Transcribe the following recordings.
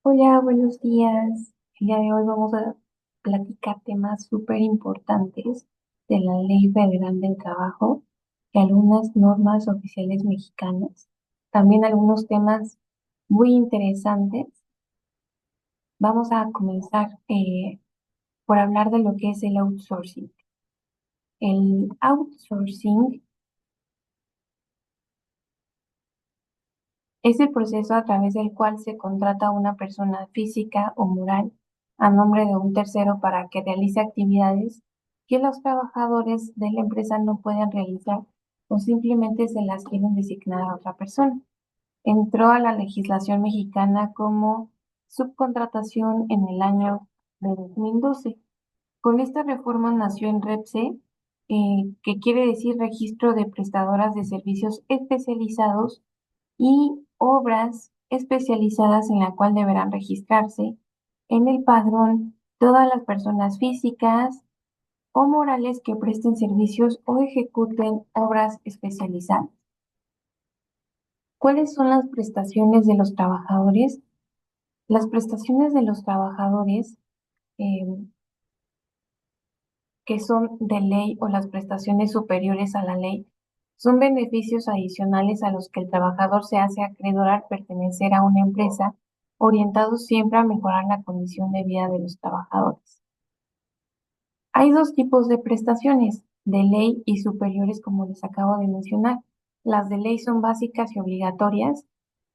Hola, buenos días. El día de hoy vamos a platicar temas súper importantes de la Ley Federal del Trabajo y algunas normas oficiales mexicanas. También algunos temas muy interesantes. Vamos a comenzar por hablar de lo que es el outsourcing. El outsourcing es el proceso a través del cual se contrata a una persona física o moral a nombre de un tercero para que realice actividades que los trabajadores de la empresa no pueden realizar o simplemente se las quieren designar a otra persona. Entró a la legislación mexicana como subcontratación en el año de 2012. Con esta reforma nació en REPSE, que quiere decir Registro de Prestadoras de Servicios Especializados y obras especializadas en la cual deberán registrarse en el padrón todas las personas físicas o morales que presten servicios o ejecuten obras especializadas. ¿Cuáles son las prestaciones de los trabajadores? Las prestaciones de los trabajadores eh, que son de ley o las prestaciones superiores a la ley son beneficios adicionales a los que el trabajador se hace acreedor al pertenecer a una empresa, orientados siempre a mejorar la condición de vida de los trabajadores. Hay dos tipos de prestaciones, de ley y superiores, como les acabo de mencionar. Las de ley son básicas y obligatorias,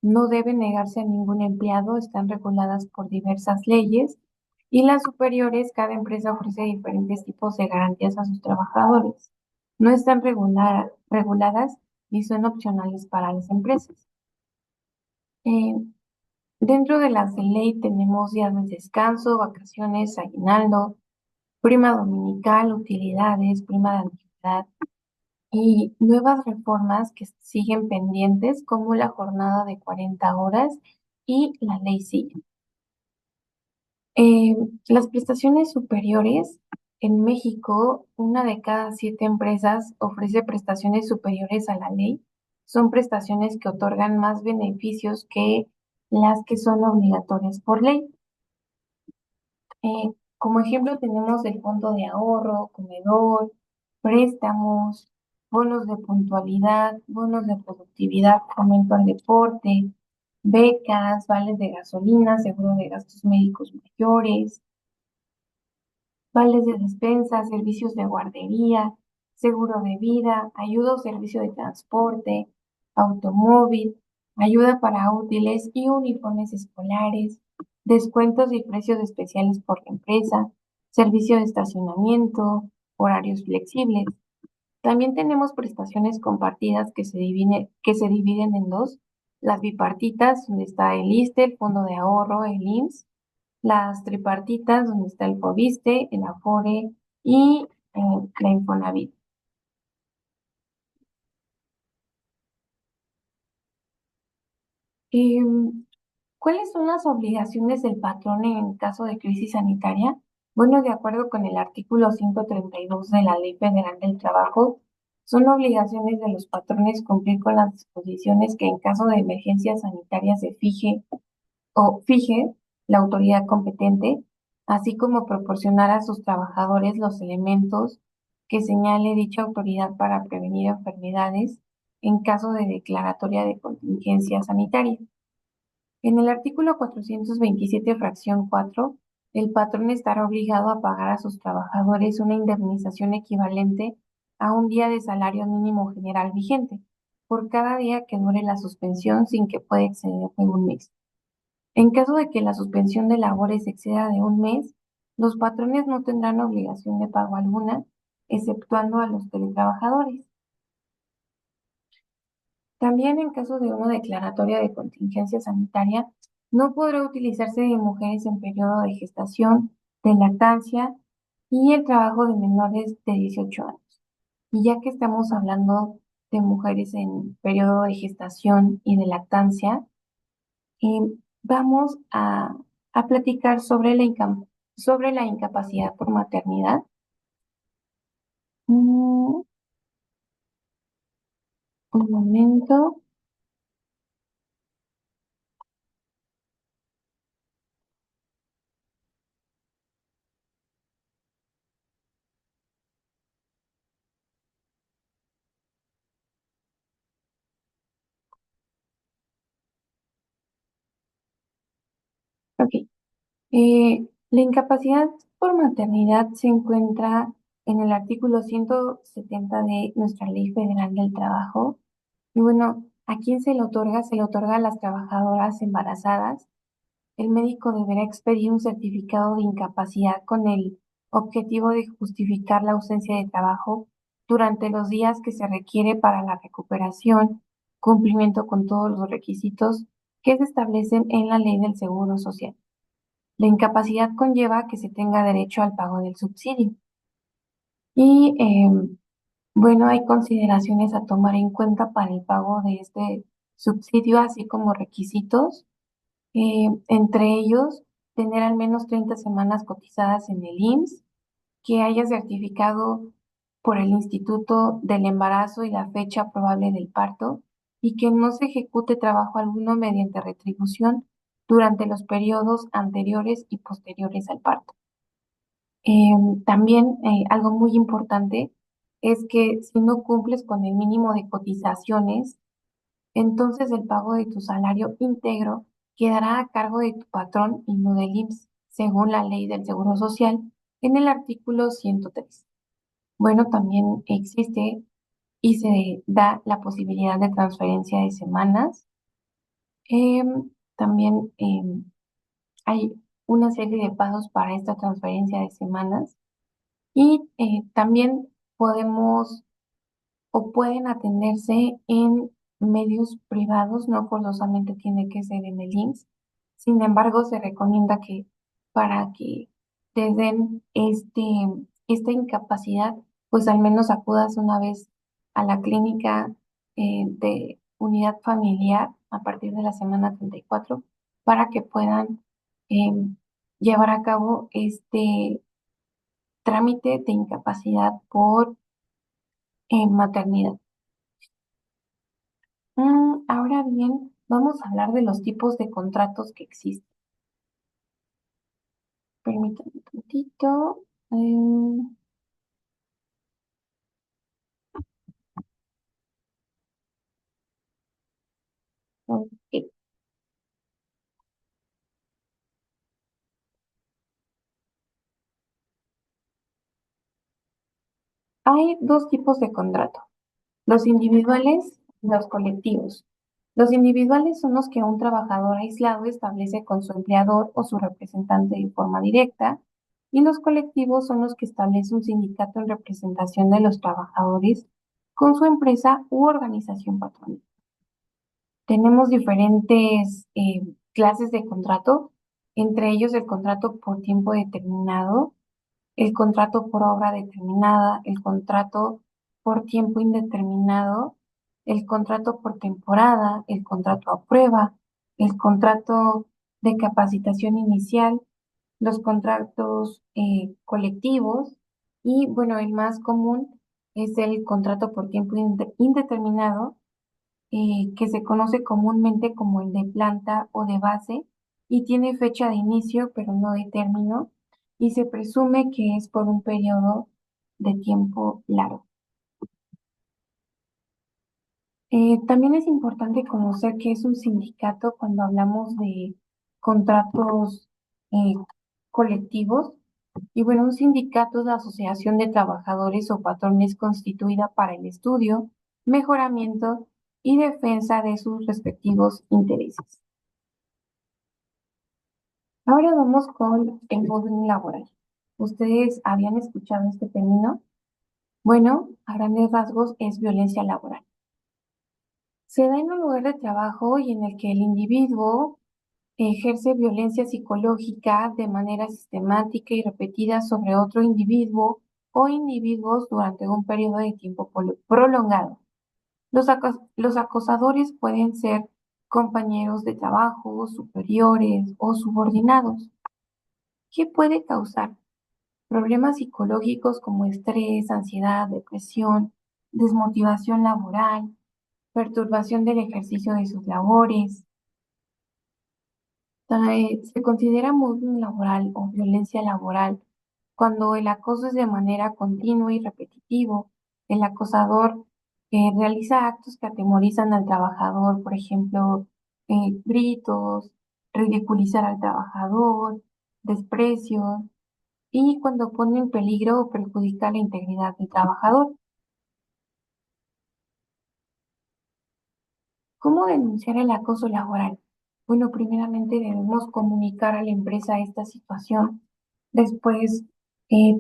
no deben negarse a ningún empleado, están reguladas por diversas leyes, y las superiores, cada empresa ofrece diferentes tipos de garantías a sus trabajadores. No están reguladas y son opcionales para las empresas. Eh, Dentro de las de ley tenemos días de descanso, vacaciones, aguinaldo, prima dominical, utilidades, prima de antigüedad y nuevas reformas que siguen pendientes como la jornada de 40 horas y la ley SIG. Eh, las prestaciones superiores en México, una de cada 7 empresas ofrece prestaciones superiores a la ley. Son prestaciones que otorgan más beneficios que las que son obligatorias por ley. Como ejemplo tenemos el fondo de ahorro, comedor, préstamos, bonos de puntualidad, bonos de productividad, fomento al deporte, becas, vales de gasolina, seguro de gastos médicos mayores, vales de despensa, servicios de guardería, seguro de vida, ayuda o servicio de transporte, automóvil, ayuda para útiles y uniformes escolares, descuentos y precios especiales por la empresa, servicio de estacionamiento, horarios flexibles. También tenemos prestaciones compartidas que se dividen en dos: las bipartitas, donde está el ISSSTE, el Fondo de Ahorro, el IMSS; las tripartitas, donde está el FOBISSSTE, el Afore y la Infonavit. Em, ¿Cuáles son las obligaciones del patrón en caso de crisis sanitaria? Bueno, de acuerdo con el artículo 132 de la Ley Federal del Trabajo, son obligaciones de los patrones cumplir con las disposiciones que en caso de emergencia sanitaria se fije la autoridad competente, así como proporcionar a sus trabajadores los elementos que señale dicha autoridad para prevenir enfermedades en caso de declaratoria de contingencia sanitaria. En el artículo 427, fracción 4, el patrón estará obligado a pagar a sus trabajadores una indemnización equivalente a un día de salario mínimo general vigente por cada día que dure la suspensión sin que pueda exceder de un mes. En caso de que la suspensión de labores exceda de un mes, los patrones no tendrán obligación de pago alguna, exceptuando a los teletrabajadores. También en caso de una declaratoria de contingencia sanitaria, no podrá utilizarse de mujeres en periodo de gestación, de lactancia y el trabajo de menores de 18 años. Y ya que estamos hablando de mujeres en periodo de gestación y de lactancia, vamos a platicar sobre la incapacidad por maternidad. Mm, un momento. Ok. La incapacidad por maternidad se encuentra en el artículo 170 de nuestra Ley Federal del Trabajo. Y bueno, ¿a quién se le otorga? Se le otorga a las trabajadoras embarazadas. El médico deberá expedir un certificado de incapacidad con el objetivo de justificar la ausencia de trabajo durante los días que se requiere para la recuperación, cumplimiento con todos los requisitos que se establecen en la Ley del Seguro Social. La incapacidad conlleva que se tenga derecho al pago del subsidio. Y bueno, hay consideraciones a tomar en cuenta para el pago de este subsidio, así como requisitos, entre ellos tener al menos 30 semanas cotizadas en el IMSS, que haya certificado por el Instituto del Embarazo y la fecha probable del parto, y que no se ejecute trabajo alguno mediante retribución durante los periodos anteriores y posteriores al parto. También algo muy importante es que si no cumples con el mínimo de cotizaciones, entonces el pago de tu salario íntegro quedará a cargo de tu patrón y no del IMSS, según la ley del Seguro Social en el artículo 103. Bueno, también existe y se da la posibilidad de transferencia de semanas. También hay una serie de pasos para esta transferencia de semanas. Y también podemos o pueden atenderse en medios privados, no forzosamente tiene que ser en el IMSS. Sin embargo, se recomienda que para que te den esta incapacidad, pues al menos acudas una vez a la clínica de unidad familiar a partir de la semana 34 para que puedan em, llevar a cabo este trámite de incapacidad por maternidad. Ahora bien, vamos a hablar de los tipos de contratos que existen. Permítanme un tantito. Ok. Hay dos tipos de contrato, los individuales y los colectivos. Los individuales son los que un trabajador aislado establece con su empleador o su representante de forma directa, y los colectivos son los que establece un sindicato en representación de los trabajadores con su empresa u organización patronal. Tenemos diferentes clases de contrato, entre ellos el contrato por tiempo determinado, el contrato por obra determinada, el contrato por tiempo indeterminado, el contrato por temporada, el contrato a prueba, el contrato de capacitación inicial, los contratos colectivos y, bueno, el más común es el contrato por tiempo indeterminado, que se conoce comúnmente como el de planta o de base y tiene fecha de inicio pero no de término y se presume que es por un periodo de tiempo largo. También es importante conocer que es un sindicato cuando hablamos de contratos eh, colectivos. Y bueno, un sindicato es la asociación de trabajadores o patrones constituida para el estudio, mejoramiento y defensa de sus respectivos intereses. Ahora vamos con el bullying laboral. ¿Ustedes habían escuchado este término? Bueno, a grandes rasgos es violencia laboral. Se da en un lugar de trabajo y en el que el individuo ejerce violencia psicológica de manera sistemática y repetida sobre otro individuo o individuos durante un periodo de tiempo prolongado. Los acosadores pueden ser compañeros de trabajo, superiores o subordinados. ¿Qué puede causar? Problemas psicológicos como estrés, ansiedad, depresión, desmotivación laboral, perturbación del ejercicio de sus labores. Se considera bullying laboral o violencia laboral cuando el acoso es de manera continua y repetitivo. El acosador realiza actos que atemorizan al trabajador, por ejemplo, gritos, ridiculizar al trabajador, desprecio y cuando pone en peligro o perjudica la integridad del trabajador. ¿Cómo denunciar el acoso laboral? Bueno, primeramente debemos comunicar a la empresa esta situación. Después,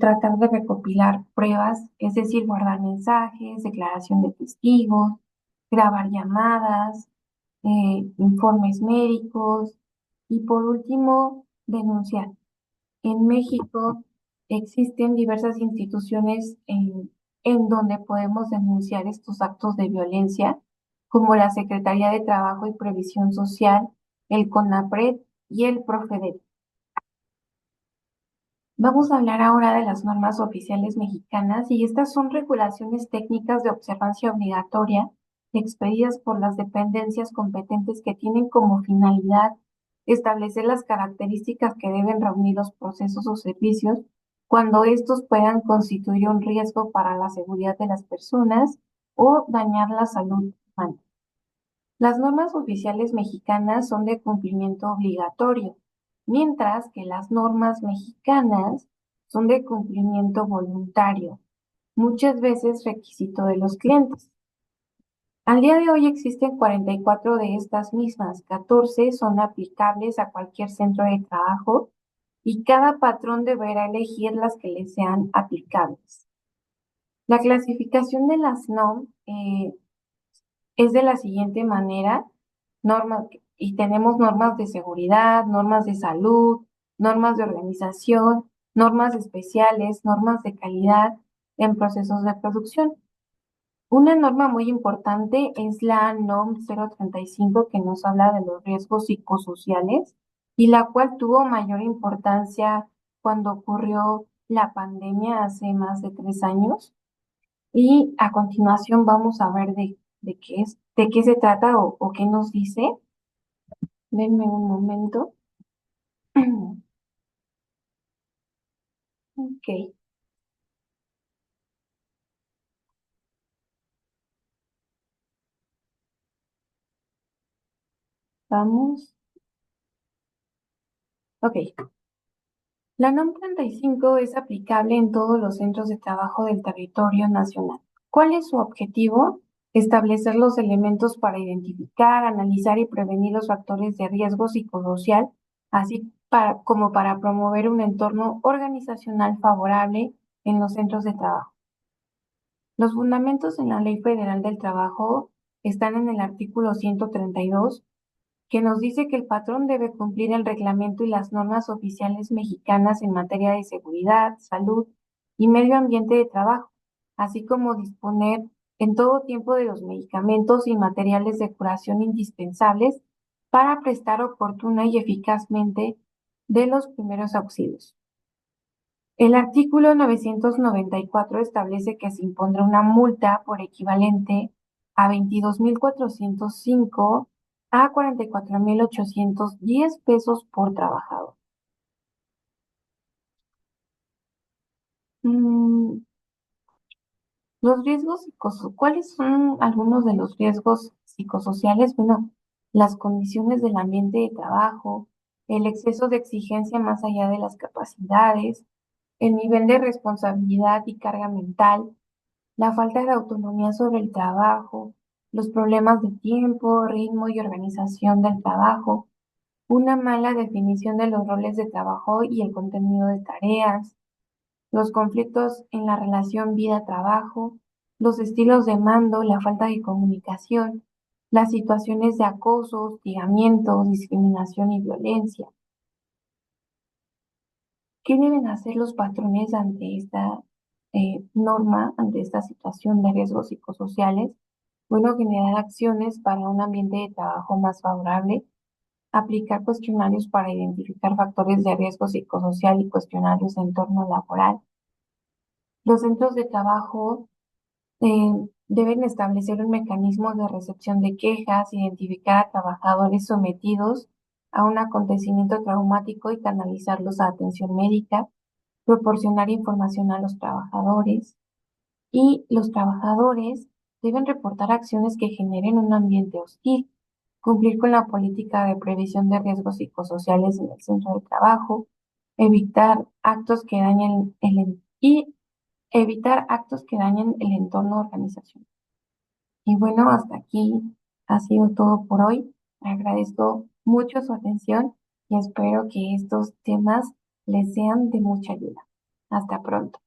tratar de recopilar pruebas, es decir, guardar mensajes, declaración de testigos, grabar llamadas, informes médicos y por último, denunciar. En México existen diversas instituciones en donde podemos denunciar estos actos de violencia, como la Secretaría de Trabajo y Previsión Social, el CONAPRED y el PROFEDET. Vamos a hablar ahora de las normas oficiales mexicanas y estas son regulaciones técnicas de observancia obligatoria expedidas por las dependencias competentes que tienen como finalidad establecer las características que deben reunir los procesos o servicios cuando estos puedan constituir un riesgo para la seguridad de las personas o dañar la salud humana. Las normas oficiales mexicanas son de cumplimiento obligatorio, mientras que las normas mexicanas son de cumplimiento voluntario, muchas veces requisito de los clientes. Al día de hoy existen 44 de estas mismas, 14 son aplicables a cualquier centro de trabajo y cada patrón deberá elegir las que le sean aplicables. La clasificación de las NOM es de la siguiente manera, normas, y tenemos normas de seguridad, normas de salud, normas de organización, normas especiales, normas de calidad en procesos de producción. Una norma muy importante es la NOM 035 que nos habla de los riesgos psicosociales y la cual tuvo mayor importancia cuando ocurrió la pandemia hace más de 3 años. Y a continuación vamos a ver de qué se trata o qué nos dice. Denme un momento. Ok, vamos. Ok. La NOM 35 es aplicable en todos los centros de trabajo del territorio nacional. ¿Cuál es su objetivo? Establecer los elementos para identificar, analizar y prevenir los factores de riesgo psicosocial, como para promover un entorno organizacional favorable en los centros de trabajo. Los fundamentos en la Ley Federal del Trabajo están en el artículo 132, que nos dice que el patrón debe cumplir el reglamento y las normas oficiales mexicanas en materia de seguridad, salud y medio ambiente de trabajo, así como disponer en todo tiempo de los medicamentos y materiales de curación indispensables para prestar oportuna y eficazmente de los primeros auxilios. El artículo 994 establece que se impondrá una multa por equivalente a 22.405 a 44.810 pesos por trabajador. Mm, Los riesgos psicosociales, ¿cuáles son algunos de los riesgos psicosociales? Bueno, las condiciones del ambiente de trabajo, el exceso de exigencia más allá de las capacidades, el nivel de responsabilidad y carga mental, la falta de autonomía sobre el trabajo, los problemas de tiempo, ritmo y organización del trabajo, una mala definición de los roles de trabajo y el contenido de tareas, los conflictos en la relación vida-trabajo, los estilos de mando, la falta de comunicación, las situaciones de acoso, hostigamiento, discriminación y violencia. ¿Qué deben hacer los patrones ante esta norma, ante esta situación de riesgos psicosociales? Bueno, generar acciones para un ambiente de trabajo más favorable, aplicar cuestionarios para identificar factores de riesgo psicosocial y cuestionarios de entorno laboral. Los centros de trabajo deben establecer un mecanismo de recepción de quejas, identificar a trabajadores sometidos a un acontecimiento traumático y canalizarlos a atención médica, proporcionar información a los trabajadores y los trabajadores deben reportar acciones que generen un ambiente hostil, cumplir con la política de previsión de riesgos psicosociales en el centro de trabajo, evitar actos que dañen y evitar actos que dañen el entorno organizacional. Y bueno, hasta aquí ha sido todo por hoy. Agradezco mucho su atención y espero que estos temas les sean de mucha ayuda. Hasta pronto.